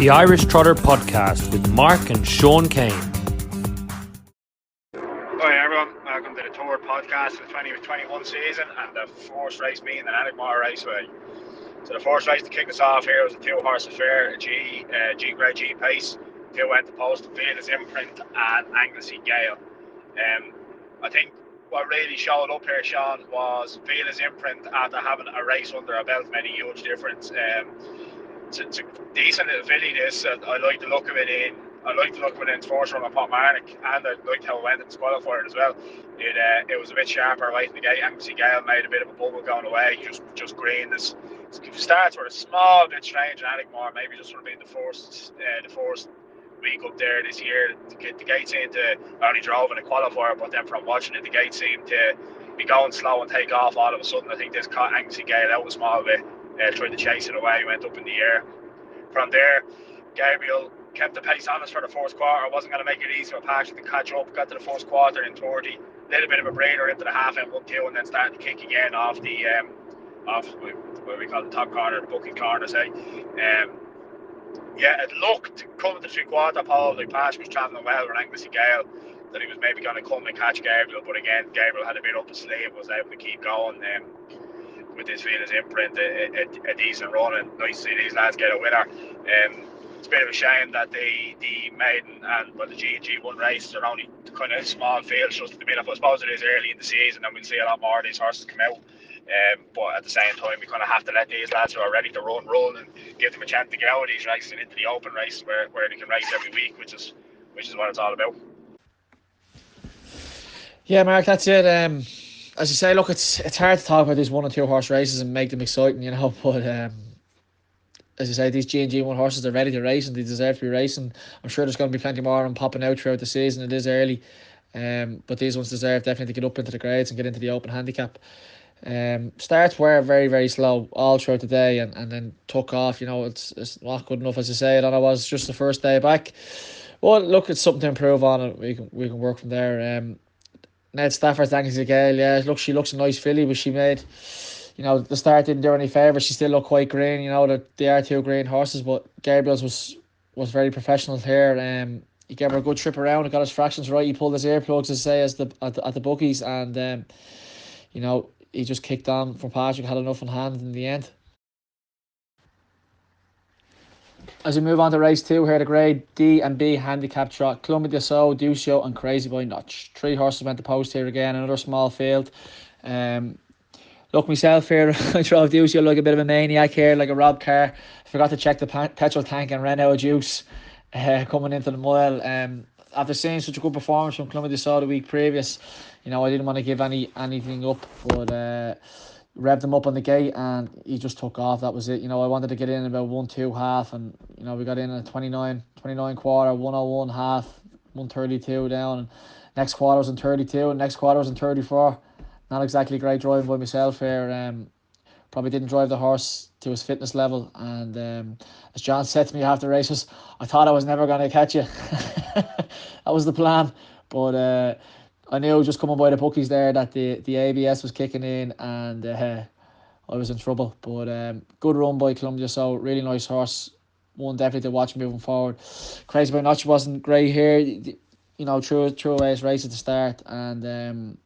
The Irish Trotter Podcast with Mark and Sean Kane. Hi everyone, welcome to the Tour Podcast for the 2021 season and the first race being an Annaghmore Raceway. So the first race to kick us off here was a two-horse affair, a G grade G pace. Two went to post, Venus Imprint and Annaghmore. I think what really showed up here, Sean, was Venus Imprint after having a race under her belt made a huge difference. It's a decent little filly. This I like the look of it in. I like the look of it in its first run on Potmarnock, and I liked how it went in its qualifier as well. It was a bit sharper right in the gate. Annaghmore made a bit of a bubble going away. Just green. This starts were a small bit strange in Annaghmore. Maybe just would have been the first week up there this year. The gate seemed to only drove in a qualifier, but then from watching it, the gate seemed to be going slow and take off all of a sudden. I think this caught Annaghmore out a small bit. Tried to chase it away, went up in the air. From there, Gabriel kept the pace on us for the first quarter. Wasn't going to make it easy for Patrick to catch up. Got to the first quarter in 30. Little bit of a breather into the half end 1-2, and then started to kick again off the off what we call the top corner, the booking corner, say. It looked coming to the three-quarter pole like Patrick was travelling well with Annaghmore, that he was maybe going to come and catch Gabriel, but again, Gabriel had a bit up his sleeve, was able to keep going. With this Venus Imprint, a decent run, and nice to see these lads get a winner. It's a bit of a shame that the maiden and the G1 races are only kind of small fields just at the minute. I suppose it is early in the season and we'll see a lot more of these horses come out. But at the same time, we kind of have to let these lads who are ready to run and give them a chance to get out of these races and into the open races where they can race every week, which is what it's all about. Yeah, Mark, that's it. As you say, look, it's hard to talk about these 1 and 2 horse races and make them exciting, but as you say, these G1 horses, they're ready to race and they deserve to be racing. I'm sure there's going to be plenty more of them popping out throughout the season. It is early, but these ones deserve definitely to get up into the grades and get into the open handicap. Starts were very, very slow all throughout the day and then took off. It's not good enough, as you say. I don't know, it was just the first day back. Well, look, it's something to improve on, and we can work from there. Ned Stafford's Annaghmore, yeah, look, she looks a nice filly, but she made, the start didn't do her any favours. She still looked quite green, they are two green horses, but Gabriel's was very professional here. He gave her a good trip around, he got his fractions right, he pulled his earplugs, as say, at the bookies, and he just kicked on from Patrick, had enough in hand in the end. As we move on to race 2 here, the grade D and B handicap trot, Clummy Deso, Ducio and Crazy Boy Notch. 3 horses went to post here again, another small field. Look, myself here, I drove Ducio like a bit of a maniac here, like a Rob Carr. Forgot to check the petrol tank and ran out of juice coming into the mile. After seeing such a good performance from Clummy Deso the week previous, I didn't want to give anything up, but revved him up on the gate and he just took off. That was it. I wanted to get in about 1-2 half, and we got in at 29 quarter, 101 half, 132 down, and next quarter was in 32 and next quarter was in 34. Not exactly great driving by myself here. Probably didn't drive the horse to his fitness level, and as John said to me after races, I thought I was never going to catch you. That was the plan, but I knew just coming by the bookies there that the ABS was kicking in, and I was in trouble. But good run by Columbia, so really nice horse. One definitely to watch moving forward. Crazy Boy Notch wasn't great here, threw away his race at the start, and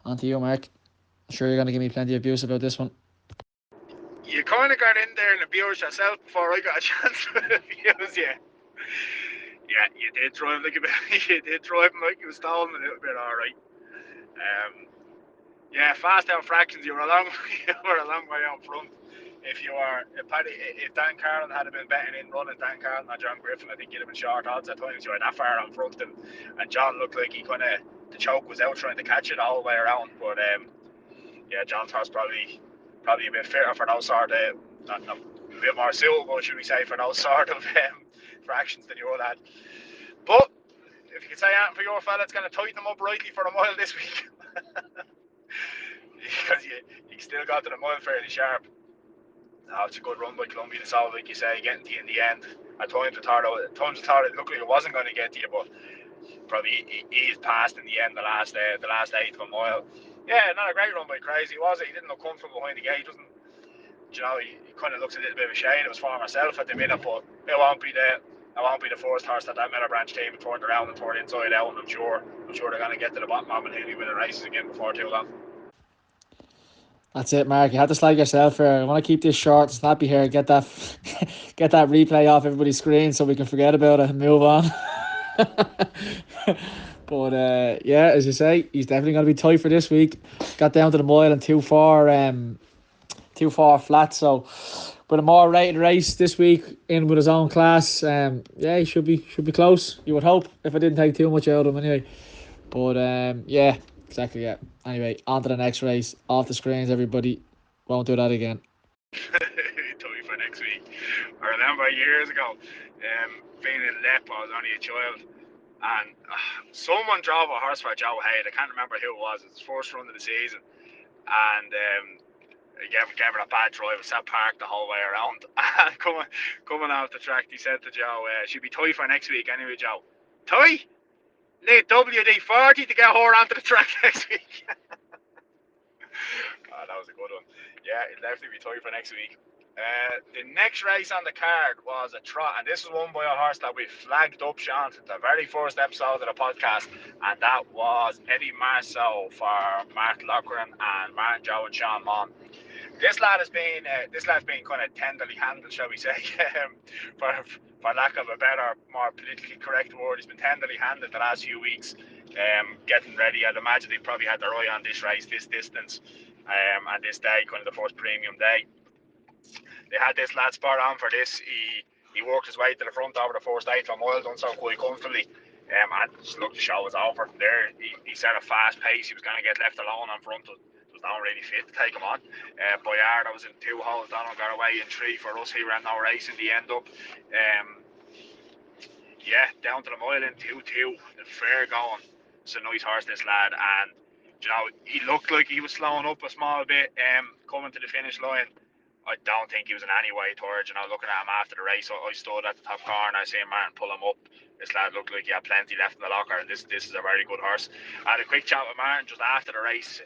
on to you, Mark. I'm sure you're going to give me plenty of abuse about this one. You kind of got in there and abused yourself before I got a chance to abuse you. Yeah, you did drive like a bit. You did drive him like you was stolen a little bit, all right. Fast down fractions. You were a long way out front. If Dan Carlin had been betting in running Dan Carlin or John Griffin, I think you'd have been short odds at times. You were that far on front, and John looked like he the choke was out trying to catch it all the way around. But John's horse probably a bit fitter for those sort of, a bit more suitable, should we say, for those sort of fractions than your lad. But if you could say anything for your fella, it's going to tighten him up rightly for the mile this week. Because you still got to the mile fairly sharp. No, it's a good run by Columbia. It's all, like you say, getting to you in the end. At times I thought it looked like it wasn't going to get to you, but probably eased past in the end, the last eighth of a mile. Yeah, not a great run by Crazy, was it? He didn't look comfortable behind the gate. he kind of looks a little bit of a shade. It was for myself at the minute, but it won't be the first horse that Miller Branch team turned around and turned inside out, and I'm sure they're going to get to the bottom of Hilly with the races again before too long. That's it, Mark. You have to slag yourself here. I want to keep this short, snappy here. Get that, get that replay off everybody's screen so we can forget about it and move on. But yeah, as you say, he's definitely going to be tight for this week. Got down to the mile and too far flat. So, with a more rated race this week in with his own class, yeah, he should be close. You would hope, if I didn't take too much out of him anyway. But yeah, exactly. Yeah. Anyway, on to the next race. Off the screens, everybody. Won't do that again. Told for next week. I remember years ago, being in Lep, I was only a child, and someone drove a horse for Joe Hayde. I can't remember who it was. It was his first run of the season, and he gave it a bad drive. It sat parked the whole way around. And coming off the track, he said to Joe, "She'll be tight for next week anyway, Joe. Tight? Need WD-40 to get her onto the track next week." Oh, that was a good one. Yeah, it'll definitely be tight for next week. The next race on the card was a trot, and this was won by a horse that we flagged up, Sean, for the very first episode of the podcast, and that was Eddie Marceau for Mark Loughran and Martin Joe and Sean Mon. This lad's been kind of tenderly handled, shall we say, for lack of a better, more politically correct word. He's been tenderly handled the last few weeks, getting ready. I'd imagine they probably had their eye on this race, this distance, and this day, kind of the first premium day. They had this lad spot on for this. He worked his way to the front over the first 8 for a mile, done so quite comfortably. And just looked, the show was over from there. He set a fast pace. He was going to get left alone on front. There was no really fit to take him on. Boyard, I was in 2 holes. Donald got away in 3 for us. He ran no race in the end up. Yeah, down to the mile in 2-2. Fair going. It's a nice horse, this lad. And, he looked like he was slowing up a small bit coming to the finish line. I don't think he was in any way tired. Looking at him after the race, I stood at the top corner. I seen Martin pull him up. This lad looked like he had plenty left in the locker, and this is a very good horse. I had a quick chat with Martin just after the race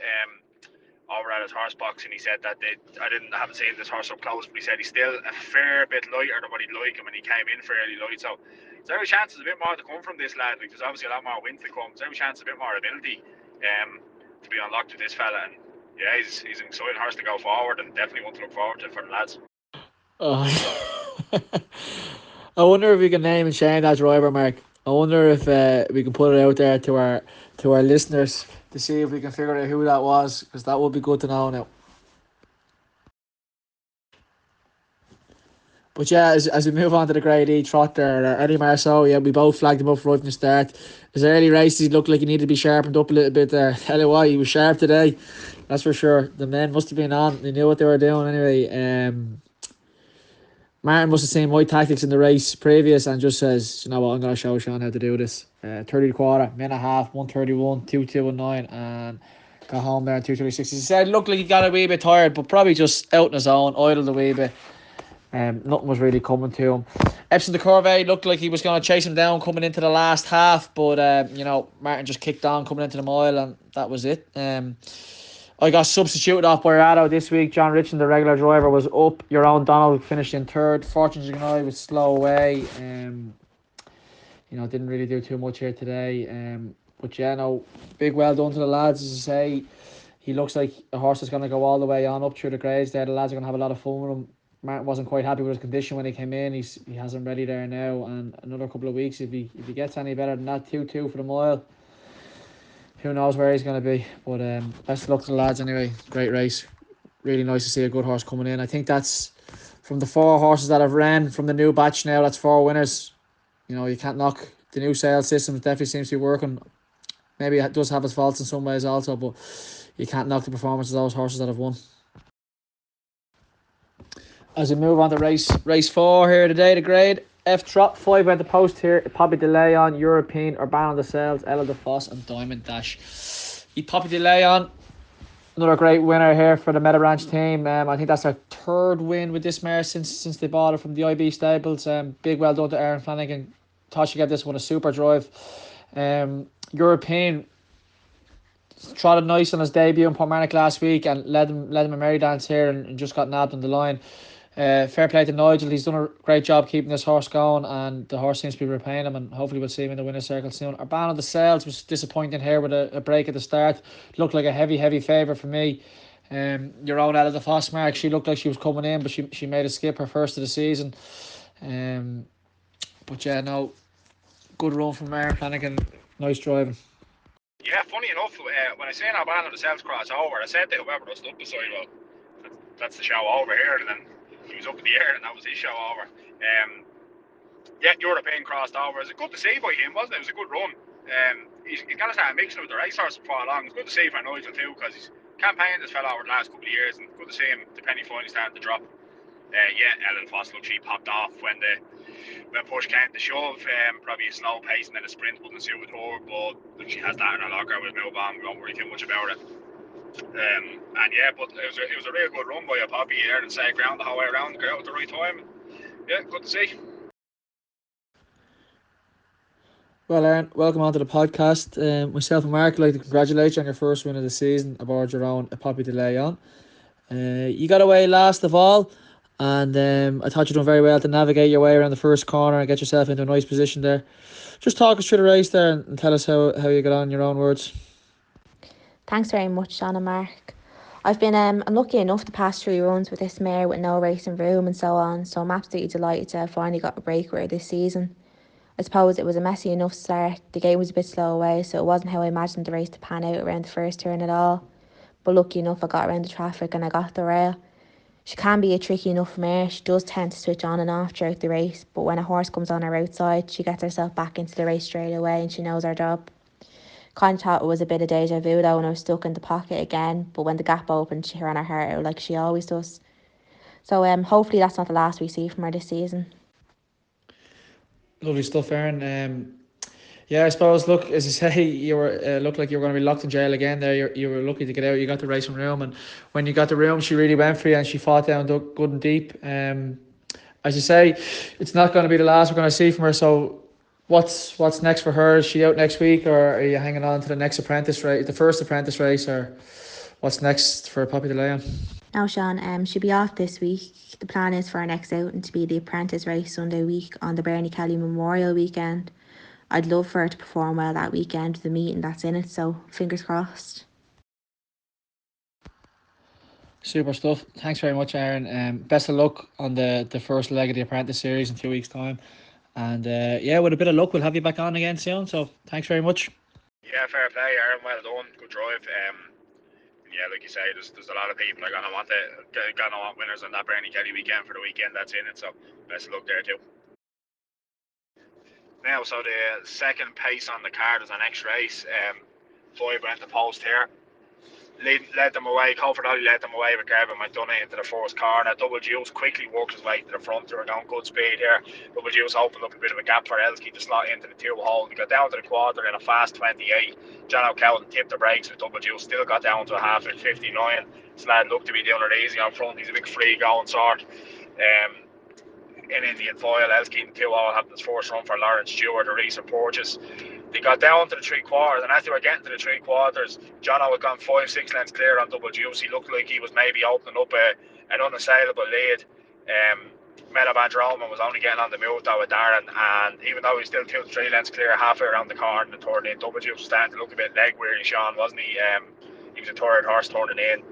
over at his horse box, and he said that I haven't seen this horse up close, but he said he's still a fair bit lighter than what he'd like him, and he came in fairly light. So there's every chance there's a bit more to come from this lad. Like, there's obviously a lot more wind to come. There's every chance a bit more ability to be unlocked with this fella. And yeah, he's an exciting horse to go forward, and definitely one to look forward to for the lads. I wonder if we can name and shame that driver, Mark. I wonder if we can put it out there to our listeners to see if we can figure out who that was, because that would be good to know now. But yeah, as we move on to the Grade E trot there, Eddie Marceau, yeah, we both flagged him up right from the start. His early races, he looked like he needed to be sharpened up a little bit there. Tell you what, he was sharp today, that's for sure. The men must have been on, they knew what they were doing anyway. Martin must have seen my tactics in the race previous and just says, you know what, I'm going to show Sean how to do this. 30 quarter, minute and a half, 131, 2:2:9, and got home there in 2:36. He said, looked like he got a wee bit tired, but probably just out on his own, idled a wee bit. Nothing was really coming to him. Epsom de Corvée looked like he was going to chase him down coming into the last half, but Martin just kicked on coming into the mile, and that was it. I got substituted off by Rado this week. John Richmond, the regular driver, was up. Your own Donald finished in 3rd. Fortune Jignai was slow away. Didn't really do too much here today. But yeah, no, big well done to the lads. As I say, he looks like a horse that's going to go all the way on up through the grades there. The lads are going to have a lot of fun with him. Martin wasn't quite happy with his condition when he came in. He has him ready there now, and another couple of weeks, if he gets any better than that, 2-2 for the mile, who knows where he's going to be. But best of luck to the lads anyway. Great race. Really nice to see a good horse coming in. I think that's, from the 4 horses that have ran from the new batch now, that's 4 winners. You can't knock the new sales system. It definitely seems to be working. Maybe it does have its faults in some ways also, but you can't knock the performance of those horses that have won. As we move on to race 4 here today, the grade F trot. 5 went to post here. Poppy de Leon, European, Urbano de Sales, Ella de Foss, and Diamond Dash. Poppy de Leon, another great winner here for the Meta Branch team. I think that's their 3rd win with this mare since they bought it from the IB stables. Big well done to Aaron Flanagan. Thought she gave this one a super drive. European, trotted nice on his debut in Portmarnock last week and led him a merry dance here and just got nabbed on the line. Fair play to Nigel. He's done a great job keeping this horse going, and the horse seems to be repaying him. And hopefully, we'll see him in the winner's circle soon. Urbano de Sales was disappointing here with a break at the start. Looked like a heavy favourite for me. Your own out of the Foss mark, she looked like she was coming in, but she made a skip, her first of the season. But yeah, no, good run from Aaron Flanagan. Nice driving. Yeah, funny enough, when I seen Albano the Cells cross over, I said to whoever was up beside, well, that's the show over here, and then he was up in the air, and that was his show over. Yeah, European crossed over. It was good to see by him, wasn't it? It was a good run. He's kind of started mixing with the racehorse before long. It's good to see for Nigel too, because he's campaigned this fella over the last couple of years, and good to see him. The penny finally starting to drop. Yeah, Ellen Foss looked, she popped off when push came to shove. Probably a slow pace and then a sprint wouldn't suit with her, but she has that in her locker. We'll move on. We won't worry too much about it. And yeah, but it was a real good run by a Poppy here and safe ground the whole way around. Got out at the right time. Yeah, good to see. Well, Aaron, welcome onto the podcast. Myself and Mark would like to congratulate you on your first win of the season aboard your own Poppy de Leon. You got away last of all, and I thought you done very well to navigate your way around the first corner and get yourself into a nice position there. Just talk us through the race there and tell us how you got on in your own words. Thanks very much, John and Mark. I've been unlucky enough the past 3 runs with this mare with no racing room and so on, so I'm absolutely delighted to have finally got a break with her this season. I suppose it was a messy enough start. The game was a bit slow away, so it wasn't how I imagined the race to pan out around the first turn at all. But lucky enough, I got around the traffic and I got the rail. She can be a tricky enough mare. She does tend to switch on and off throughout the race, but when a horse comes on her outside, she gets herself back into the race straight away and she knows her job. Kind of thought it was a bit of deja vu though when I was stuck in the pocket again, but when the gap opened, she ran her heart out like she always does. So hopefully that's not the last we see from her this season. Lovely stuff, Aaron. Yeah, I suppose. Look, as you say, you were looked like you were going to be locked in jail again. There, you were lucky to get out. You got the racing room, and when you got the room, she really went for you, and she fought down good and deep. As you say, it's not going to be the last we're going to see from her. So, what's next for her? Is she out next week, or are you hanging on to the next apprentice race, the first apprentice race, or what's next for Poppy de Leon? Now, Sean, she'll be off this week. The plan is for our next outing to be the apprentice race Sunday week on the Bernie Kelly Memorial weekend. I'd love for her to perform well that weekend with the meeting that's in it, so fingers crossed. Super stuff. Thanks very much, Aaron. Best of luck on the first leg of the apprentice series in 2 weeks' time. And yeah, with a bit of luck, we'll have you back on again soon. So thanks very much. Yeah, fair play, Aaron. Well done. Good drive. Yeah, like you say, there's a lot of people are gonna want winners on that Bernie Kelly weekend for the weekend that's in it. So best of luck there too. Now, so the second pace on the card is our next race. 5 went to post here. Led them away, comfortably led them away with Gavin McDonough into the first corner. Double Juice quickly worked his way to the front. They were going good speed here. Double Juice opened up a bit of a gap for Elskie to slot into the 2 hole. He got down to the quarter in a fast 28. John O'Callaghan tipped the brakes with Double Juice, still got down to a half at 59. Slad looked to be doing it easy on front. He's a big free going sort. In Indian foil, Elskie and 2 hole having his first run for Lawrence Stewart, a recent purchase. They got down to the 3/4, and as they were getting to the 3/4, Jono had gone 5-6 lengths clear on Double Juice. He looked like he was maybe opening up an unassailable lead. Melaband Roman was only getting on the move though with Darren, and even though he's still 2-3 lengths clear halfway around the corner in the third in, Double Juice was starting to look a bit leg weary, Sean, wasn't he? He was a third horse turning in.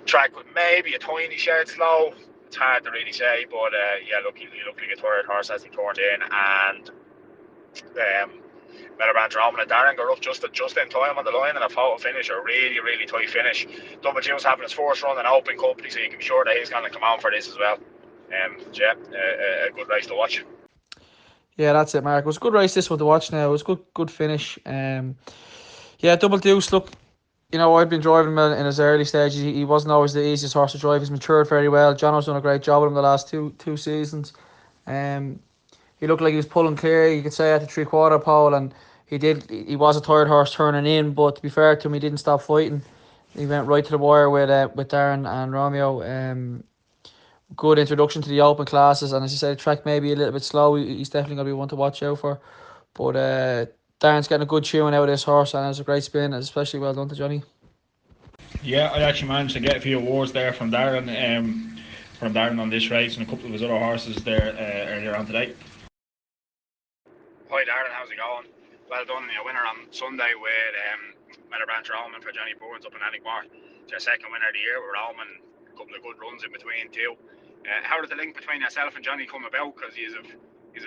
Track with maybe a tiny shade slow. It's hard to really say, but yeah, look, he looked like a third horse as he turned in, and Melaband Roman and Darren got up just in time on the line, and a photo finish, a really tight finish. Double Juice having his first run in open company, so you can be sure that he's going to come on for this as well. Yeah, a good race to watch. Yeah, that's it, Mark. It was a good race this one to watch now. It was good finish. Yeah, Double Juice, look, you know, I've been driving him in his early stages. He wasn't always the easiest horse to drive. He's matured very well. Jono's done a great job with him the last two seasons. He looked like he was pulling clear, you could say, at the 3/4 pole, and he was a third horse turning in, but to be fair to him, he didn't stop fighting. He went right to the wire with Darren and Romeo. Good introduction to the open classes, and as you said, the track may be a little bit slow. He's definitely going to be one to watch out for. But Darren's getting a good tune out of this horse, and it's a great spin. Especially well done to Johnny. Yeah, I actually managed to get a few awards there from Darren on this race and a couple of his other horses there earlier on today. Hi Darren, how's it going? Well done, you're a winner on Sunday with Meadowbranch Roman for Johnny Burns up in Annaghmore. It's your second winner of the year with Roman, a couple of good runs in between too. How did the link between yourself and Johnny come about? Because he's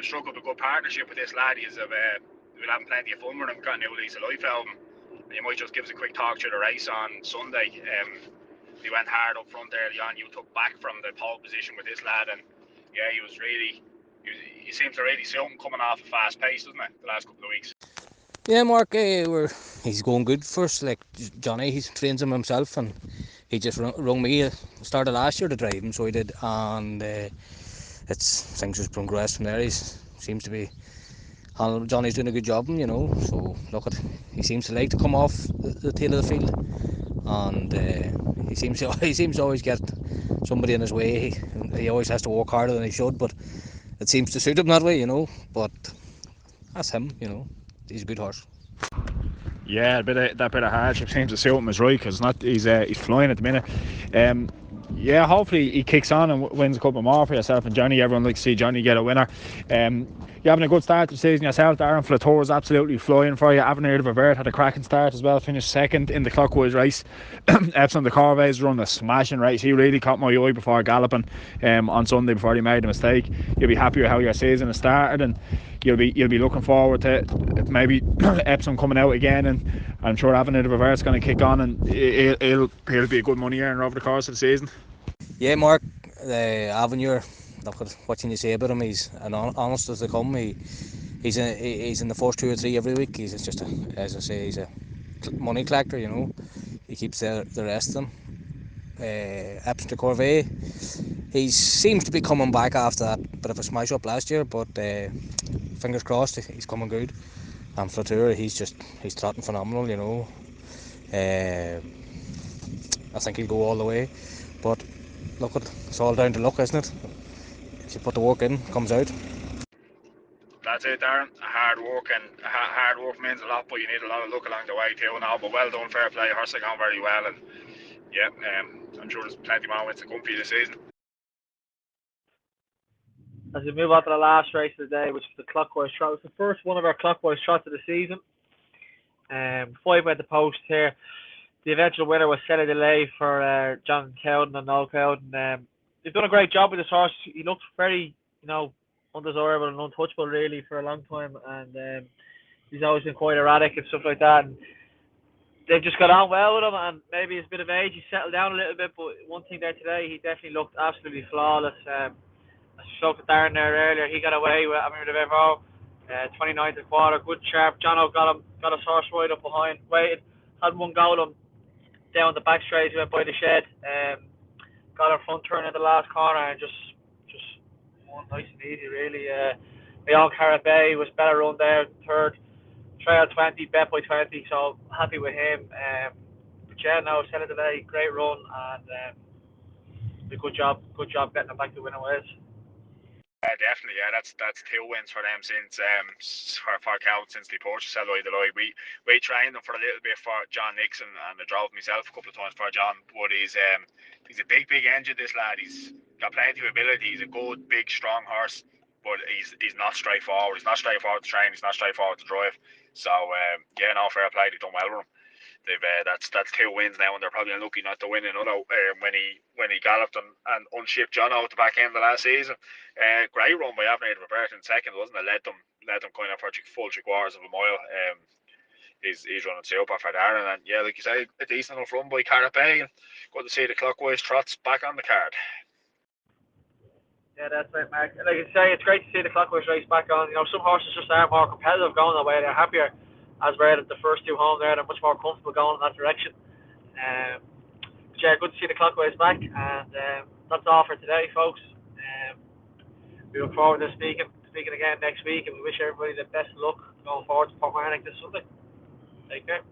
struck up a good partnership with this lad. We're having plenty of fun with him, got a new lease of life out of him. And you might just give us a quick talk through the race on Sunday. He went hard up front early on. You took back from the pole position with this lad, and yeah, he seems to really suit him coming off a fast pace, doesn't it, the last couple of weeks? Yeah, Mark, he's going good for us. Like Johnny, he trains him himself, and he just rung me. Started last year to drive him, so he did, and things just progressed from there. He seems to be. Johnny's doing a good job, you know. So he seems to like to come off the tail of the field, and he seems to always get somebody in his way. He always has to work harder than he should, but it seems to suit him that way, you know. But that's him, you know. He's a good horse. Yeah, that bit of hardship seems to suit him as right, because he's flying at the minute. Yeah, hopefully he kicks on and wins a couple more for yourself and Johnny. Everyone likes to see Johnny get a winner. You're having a good start to the season yourself, Darren. Flatour is absolutely flying for you. Annaghmore de Vert had a cracking start as well, finished second in the clockwise race. Epsom de Corvey's run a smashing race. He really caught my eye before galloping on Sunday before he made the mistake. You'll be happy with how your season has started, and you'll be looking forward to maybe Epsom coming out again, and I'm sure Annaghmore de Vert's going to kick on, and he'll be a good money earner over the course of the season. Yeah, Mark, Avenue, look at what can you say about him? He's honest as they come. He's in the first 2 or 3 every week. He's just as I say, he's a money collector, you know. He keeps the rest of them. Epsom de Corvey, he seems to be coming back after that bit of a smash up last year, but fingers crossed he's coming good. And Flatour, he's trotting phenomenal, you know. I think he'll go all the way, but look, it's all down to luck, isn't it? If you put the work in, it comes out. That's it, Darren. Hard work means a lot, but you need a lot of luck along the way too. Now, but well done, fair play. Horse are going very well, and yeah, I'm sure there's plenty more wins to come for you this season. As we move on to the last race of the day, which is the clockwise trot. It was the first one of our clockwise trots of the season. 5 went the post here. The eventual winner was Celle Delay for John Cowden and Noel Cowden. They've done a great job with this horse. He looked very, undesirable and untouchable really for a long time, and he's always been quite erratic and stuff like that. And they've just got on well with him, and maybe it's a bit of age. He's settled down a little bit, but one thing there today, he definitely looked absolutely flawless. I spoke to Darren there earlier. He got away with Annaghmore de Vert, 29th and quarter. Good sharp. Jono got his horse right up behind, waited, had one go on him down the back straight, went by the shed, got a front turn in the last corner, and just won nice and easy really. Leon Carabay was better run there, third. Trail 20, bet by 20, so happy with him. But yeah, no, Celle Delay, great run, and a good job getting them back to winning ways. Definitely, yeah. That's 2 wins for them since for Cowden since they purchased Celle Delay. We trained them for a little bit for John Nixon, and I drove myself a couple of times for John. But he's a big engine. This lad, he's got plenty of ability. He's a good, big, strong horse, but he's not straightforward. He's not straightforward to train. He's not straightforward to drive. So yeah, no, fair play. They've done well with him. That's 2 wins now, and they're probably unlucky not to win another when he galloped and unshipped John out the back end of the last season. Great run by Annaghmore de Vert in second, wasn't it? Led them kind of for full 3/4 of a mile. He's running super for Darren, and yeah, like you say, a decent enough run by Carapay. Good to see the clockwise trots back on the card. Yeah, that's right, Mark. Like I say, it's great to see the clockwise race back on. Some horses just are more competitive going that way. They're happier, as we're at the first 2 home there. They're much more comfortable going in that direction. But yeah, good to see the clockwise back, and that's all for today, folks. We look forward to speaking again next week, and we wish everybody the best of luck going forward to Portmarnock this Sunday. Take care.